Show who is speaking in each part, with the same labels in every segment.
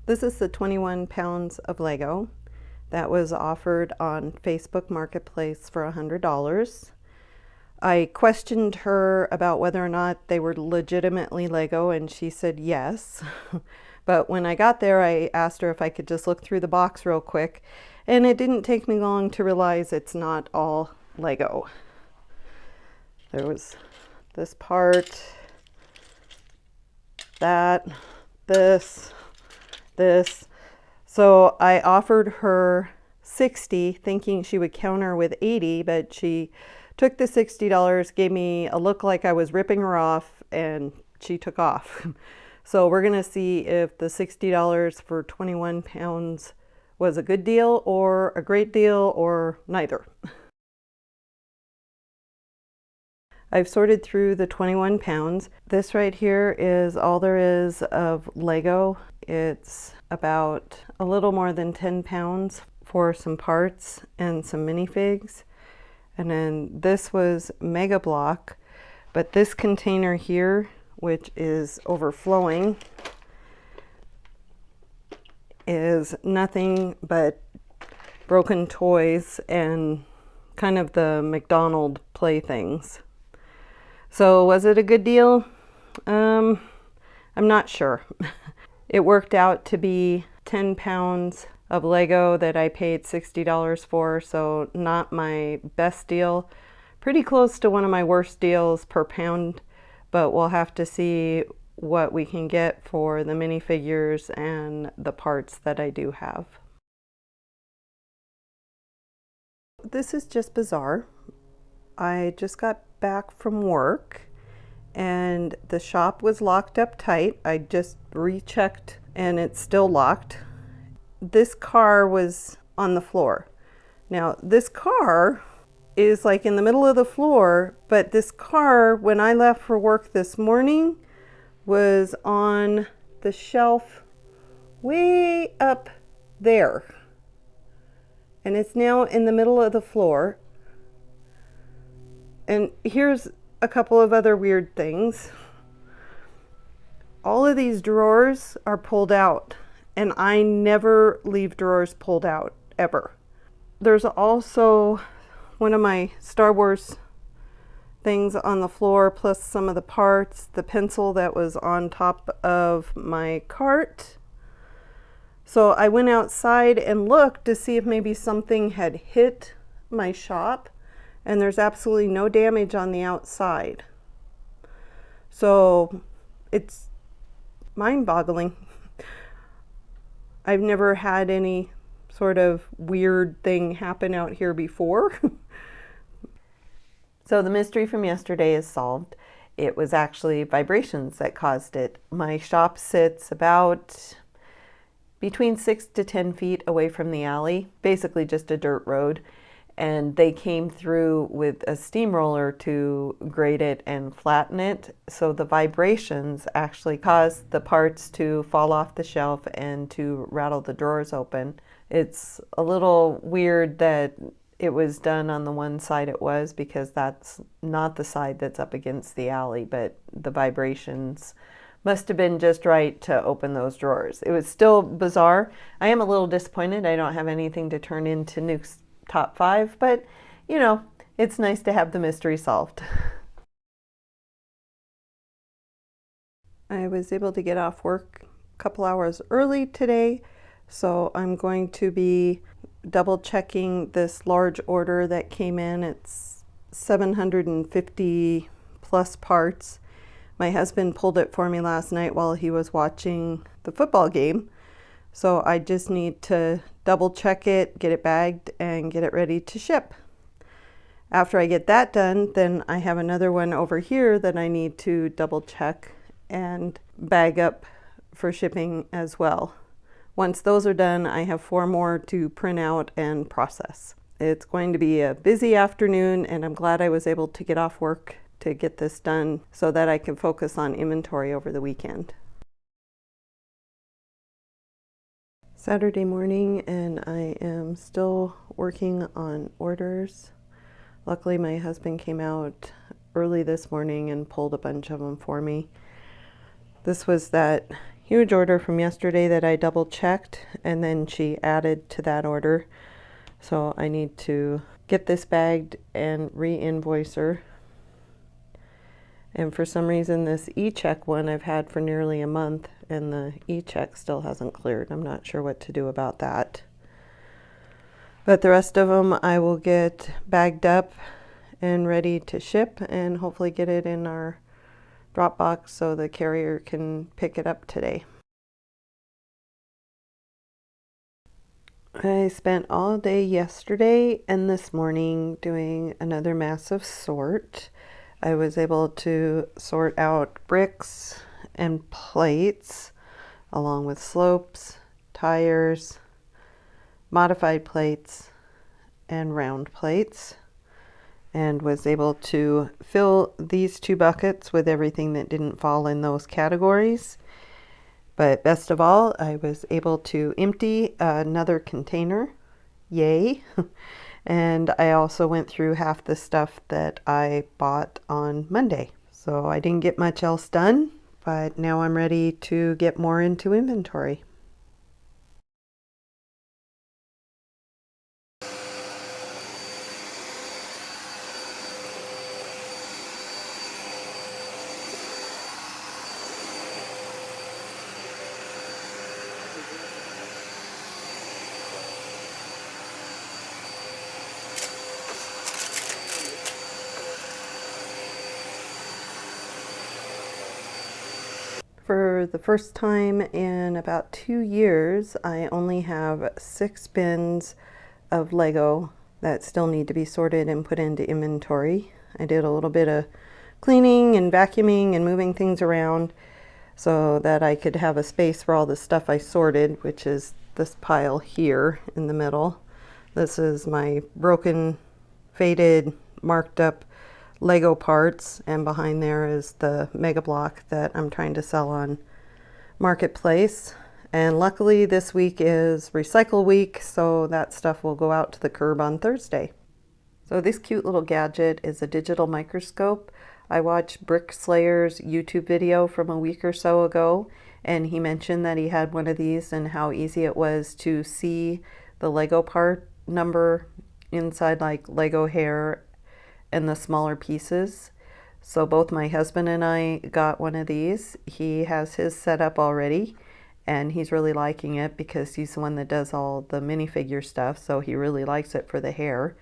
Speaker 1: This is the 21 pounds of Lego that was offered on Facebook Marketplace for $100. I questioned her about whether or not they were legitimately Lego, and she said yes. But when I got there, I asked her if I could just look through the box real quick, and it didn't take me long to realize it's not all Lego. There was this part, that, this. So I offered her 60, thinking she would counter with 80, but she took the $60, gave me a look like I was ripping her off, and she took off. So we're gonna see if the $60 for 21 pounds was a good deal or a great deal or neither. I've sorted through the 21 pounds. This right here is all there is of Lego. It's about a little more than 10 pounds for some parts and some minifigs. And then this was Mega Block, but this container here, which is overflowing, is nothing but broken toys and kind of the McDonald playthings. So was it a good deal? I'm not sure. It worked out to be 10 pounds of Lego that I paid $60 for, so not my best deal. Pretty close to one of my worst deals per pound, but we'll have to see what we can get for the minifigures and the parts that I do have. This is just bizarre. I just got back from work and the shop was locked up tight. I just rechecked and it's still locked. This car was on the floor. Now this car is like in the middle of the floor, but this car, when I left for work this morning, was on the shelf way up there. And it's now in the middle of the floor. And here's a couple of other weird things. All of these drawers are pulled out, and I never leave drawers pulled out, ever. There's also one of my Star Wars things on the floor, plus some of the parts, the pencil that was on top of my cart. So I went outside and looked to see if maybe something had hit my shop, and there's absolutely no damage on the outside. So it's mind-boggling. I've never had any sort of weird thing happen out here before. So the mystery from yesterday is solved. It was actually vibrations that caused it. My shop sits about between 6 to 10 feet away from the alley, basically just a dirt road. And they came through with a steamroller to grade it and flatten it. So the vibrations actually caused the parts to fall off the shelf and to rattle the drawers open. It's a little weird that it was done on the one side it was, because that's not the side that's up against the alley, but the vibrations must have been just right to open those drawers. It was still bizarre. I am a little disappointed I don't have anything to turn into Nuke's top 5, but you know, it's nice to have the mystery solved. I was able to get off work a couple hours early today, so I'm going to be double checking this large order that came in. It's 750 plus parts. My husband pulled it for me last night while he was watching the football game. So I just need to double check it, get it bagged, and get it ready to ship. After I get that done, then I have another one over here that I need to double check and bag up for shipping as well. Once those are done, I have 4 more to print out and process. It's going to be a busy afternoon, and I'm glad I was able to get off work to get this done so that I can focus on inventory over the weekend. Saturday morning, and I am still working on orders. Luckily, my husband came out early this morning and pulled a bunch of them for me. This was that huge order from yesterday that I double checked, and then she added to that order. So I need to get this bagged and re-invoice her. And for some reason, this e-check one I've had for nearly a month, and the e-check still hasn't cleared. I'm not sure what to do about that. But the rest of them I will get bagged up and ready to ship, and hopefully get it in our Dropbox so the carrier can pick it up today. I spent all day yesterday and this morning doing another massive sort. I was able to sort out bricks and plates, along with slopes, tires, modified plates, and round plates, and was able to fill these 2 buckets with everything that didn't fall in those categories. But best of all, I was able to empty another container. Yay! And I also went through half the stuff that I bought on Monday. So I didn't get much else done, but now I'm ready to get more into inventory. For the first time in about 2 years, I only have 6 bins of Lego that still need to be sorted and put into inventory. I did a little bit of cleaning and vacuuming and moving things around so that I could have a space for all the stuff I sorted, which is this pile here in the middle. This is my broken, faded, marked up Lego parts, and behind there is the Mega Block that I'm trying to sell on Marketplace. And luckily this week is recycle week, so that stuff will go out to the curb on Thursday. So this cute little gadget is a digital microscope. I watched Brick Slayer's YouTube video from a week or so ago, and he mentioned that he had one of these and how easy it was to see the Lego part number inside, like Lego hair and the smaller pieces. So both my husband and I got one of these. He has his set up already, and he's really liking it because he's the one that does all the minifigure stuff, so he really likes it for the hair.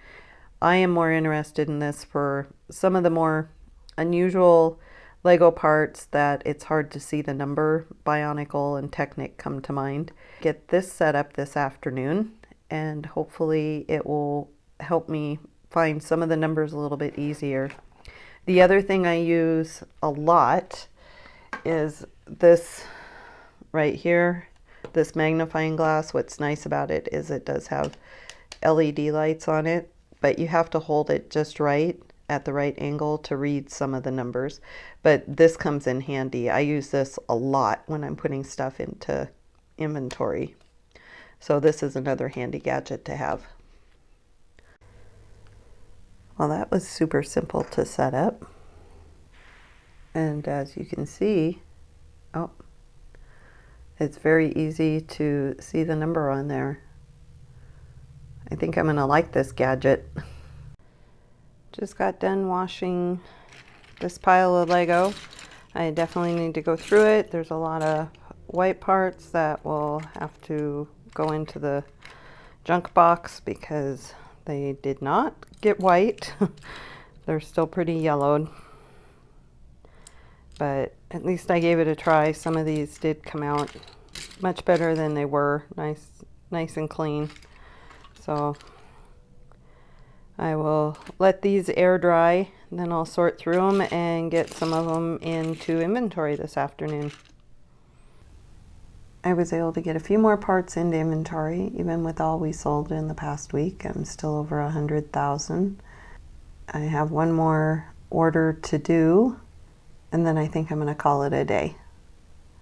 Speaker 1: I am more interested in this for some of the more unusual Lego parts that it's hard to see the number. Bionicle and Technic come to mind. Get this set up this afternoon, and hopefully it will help me find some of the numbers a little bit easier. The other thing I use a lot is this right here, this magnifying glass. What's nice about it is it does have LED lights on it, but you have to hold it just right at the right angle to read some of the numbers. But this comes in handy. I use this a lot when I'm putting stuff into inventory. So this is another handy gadget to have. Well, that was super simple to set up. And as you can see, oh, it's very easy to see the number on there. I think I'm gonna like this gadget. Just got done washing this pile of Lego. I definitely need to go through it. There's a lot of white parts that will have to go into the junk box because they did not get white. They're still pretty yellowed, but at least I gave it a try. Some of these did come out much better than they were. Nice and clean. So I will let these air dry, and then I'll sort through them and get some of them into inventory this afternoon. I was able to get a few more parts into inventory, even with all we sold in the past week. I'm still over 100,000. I have one more order to do, and then I think I'm going to call it a day.